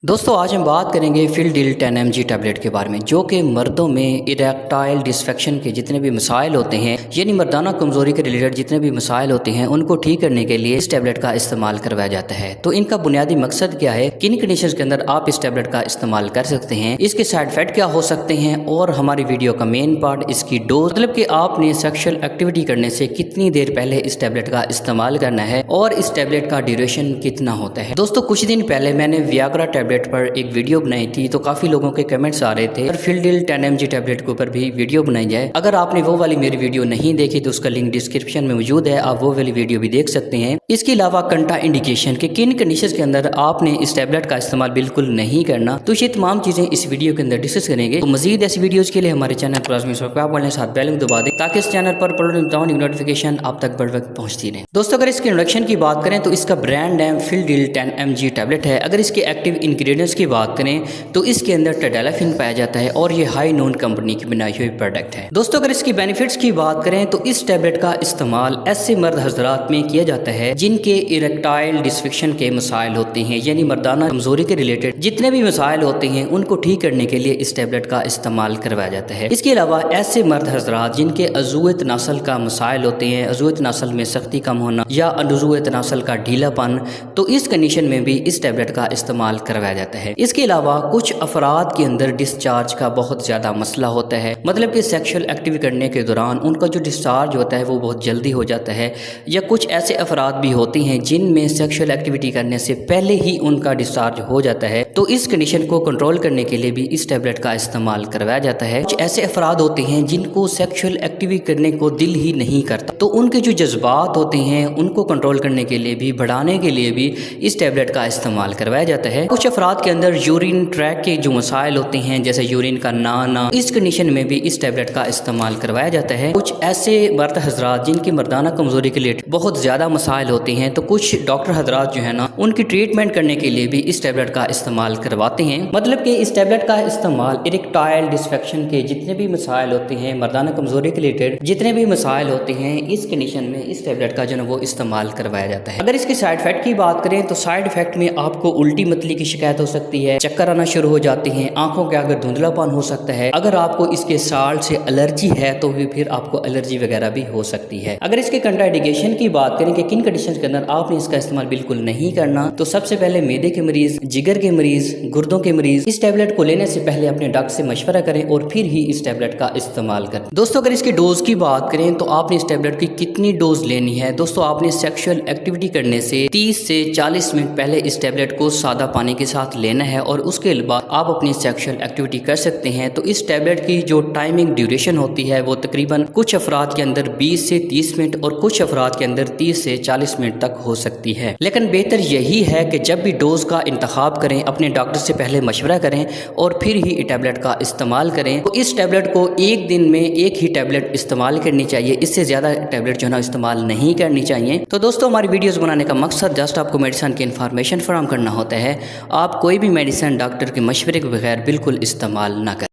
दोस्तों आज हम बात करेंगे फिलडिल 10 mg टैबलेट के बारे में, जो कि मर्दों में इरेक्टाइल डिसफेक्शन के जितने भी मसाइल होते हैं, यानी मर्दाना कमज़ोरी के रिलेटेड जितने भी मसाइल होते हैं, उनको ठीक करने के लिए इस टैबलेट का इस्तेमाल करवाया जाता है। तो इनका बुनियादी मकसद क्या है, किन कंडीशंस के अंदर आप इस टैबलेट का इस्तेमाल कर सकते हैं, इसके साइड इफेक्ट क्या हो सकते हैं, और हमारी वीडियो का मेन पार्ट इसकी डोज, मतलब कि आपने सेक्शुअल एक्टिविटी करने से कितनी देर पहले इस टैबलेट का इस्तेमाल करना है और इस टैबलेट का ड्यूरेशन कितना होता है। दोस्तों कुछ दिन पहले मैंने वियाग्रा टैबलेट पर एक वीडियो बनाई थी, तो काफी लोगों के कमेंट्स आ रहे थे और फिलडिल 10 mg टैबलेट के ऊपर भी वीडियो बनाई जाए। अगर आपने वो वाली मेरी वीडियो नहीं देखी तो उसका लिंक डिस्क्रिप्शन में मौजूद है, आप वो वाली वीडियो भी देख सकते हैं। इसके अलावा कंटा इंडिकेशन के किन कंडीशंस के अंदर आपने इस टैबलेट का इस्तेमाल बिल्कुल नहीं करना, तो ये तमाम चीजें इस वीडियो के अंदर डिस्कस करेंगे। तो मजीद ऐसी वीडियोज के लिए हमारे चैनल को लाजमी सब्सक्राइब करने साथ बेल आइकन दबा दें, ताकि इस चैनल पर नोटिफिकेशन आप तक बर वक्त पहुंचती रहे। दोस्तों अगर इसके इंट्रोडक्शन की बात करें तो इसका ब्रांड नेम फिलडिल 10 mg टैबलेट है। अगर इसके एक्टिव इंग्रेडिएंट्स की बात करें तो इसके अंदर टेडालाफिन पाया जाता है और ये हाई नोन कंपनी की बनाई हुई प्रोडक्ट है। दोस्तों अगर इसकी बेनिफिट्स की बात करें तो इस टैबलेट का इस्तेमाल ऐसे मर्द हजरात में किया जाता है जिनके इरेक्टाइल डिसफंक्शन के मसाइल होते हैं, यानी मर्दाना कमजोरी के रिलेटेड जितने भी मसाइल होते हैं उनको ठीक करने के लिए इस टैबलेट का इस्तेमाल करवाया जाता है। इसके अलावा ऐसे मर्द हजरात जिनके अज़ूत नस्ल का मसाइल होते हैं, अज़ूत नस्ल में सख्ती कम होना या अज़ूत नस्ल का ढीलापन, तो इस कंडीशन में भी इस टैबलेट का इस्तेमाल करवाया जाता है। इसके अलावा कुछ अफराद के अंदर डिस्चार्ज का बहुत ज़्यादा मसला होता है, मतलब कि सेक्सुअल एक्टिविटी करने के दौरान उनका जो डिस्चार्ज होता है वो बहुत जल्दी हो जाता है, या कुछ ऐसे अफराद भी होते हैं जिनमें सेक्सुअल एक्टिविटी करने से पहले ही उनका डिस्चार्ज हो जाता है, तो इस कंडीशन को कंट्रोल करने के लिए भी इस टैबलेट का इस्तेमाल करवाया जाता है। कुछ ऐसे अफराद होते हैं जिनको सेक्सुअल एक्टिविटी करने को दिल ही नहीं करता, तो उनके जो जज्बात होते हैं उनको कंट्रोल करने के लिए भी, बढ़ाने के लिए भी इस टैबलेट का इस्तेमाल करवाया जाता है। कुछ अफराद के अंदर यूरिन ट्रैक के जो मसाइल होते हैं, जैसे यूरिन का ना आना, इस कंडीशन में भी इस टैबलेट का इस्तेमाल करवाया जाता है। कुछ ऐसे मर्द हजरात जिनकी मर्दाना कमजोरी के लिए बहुत ज्यादा मसाइल होते हैं, तो कुछ डॉक्टर हजरात जो है ना, उनकी ट्रीटमेंट करने के लिए भी इस टैबलेट का इस्तेमाल करवाते हैं। मतलब कि इस टैबलेट का इस्तेमाल इरेक्टाइल डिसफंक्शन के जितने भी मसाइल होते हैं, मर्दाना कमजोरी के रिलेटेड जितने भी मसाइल होते हैं, इस कंडीशन में इस टैबलेट का जो है वो इस्तेमाल करवाया जाता है। अगर इसके साइड इफेक्ट की बात करें तो साइड इफेक्ट में आपको उल्टी मतली की शिकायत हो सकती है, चक्कर आना शुरू हो जाती है, आंखों के आगे धुंधलापन हो सकता है। अगर आपको इसके साल्ट से एलर्जी है तो भी फिर आपको एलर्जी वगैरह भी हो सकती है। अगर इसके कंट्राइंडिकेशन की बात करें कि किन कंडीशंस के अंदर आपने इसका इस्तेमाल बिल्कुल नहीं करना, तो सबसे पहले मैदे के मरीज, जिगर के मरीज, गुर्दों के मरीज इस टैबलेट को लेने से पहले अपने डॉक्टर से मशवरा करें और फिर ही इस टैबलेट का इस्तेमाल करें। दोस्तों अगर इसकी डोज की बात करें तो आपने इस टैबलेट की कितनी डोज लेनी है, दोस्तों आपने सेक्सुअल एक्टिविटी करने से 30 से 40 मिनट पहले इस टैबलेट को सादा पानी के साथ लेना है, और उसके बाद आप अपनी सेक्सुअल एक्टिविटी कर सकते हैं। तो इस टैबलेट की जो टाइमिंग ड्यूरेशन होती है वो तकरीबन कुछ अफराद के अंदर 20 से 30 मिनट और कुछ अफराद के अंदर 30 से 40 मिनट तक हो सकती है। लेकिन बेहतर यही है कि जब भी डोज का इंतखाब करें अपने डॉक्टर से पहले मशवरा करें और फिर ही टैबलेट का इस्तेमाल करें। तो इस टैबलेट को एक दिन में एक ही टैबलेट इस्तेमाल करनी चाहिए, इससे ज़्यादा टैबलेट जो है ना इस्तेमाल नहीं करनी चाहिए। तो दोस्तों हमारी वीडियोज़ बनाने का मकसद जस्ट आपको मेडिसिन की इन्फॉर्मेशन फराहम करना होता है। आप कोई भी मेडिसिन डॉक्टर के मशवरे के बगैर बिल्कुल इस्तेमाल ना करें।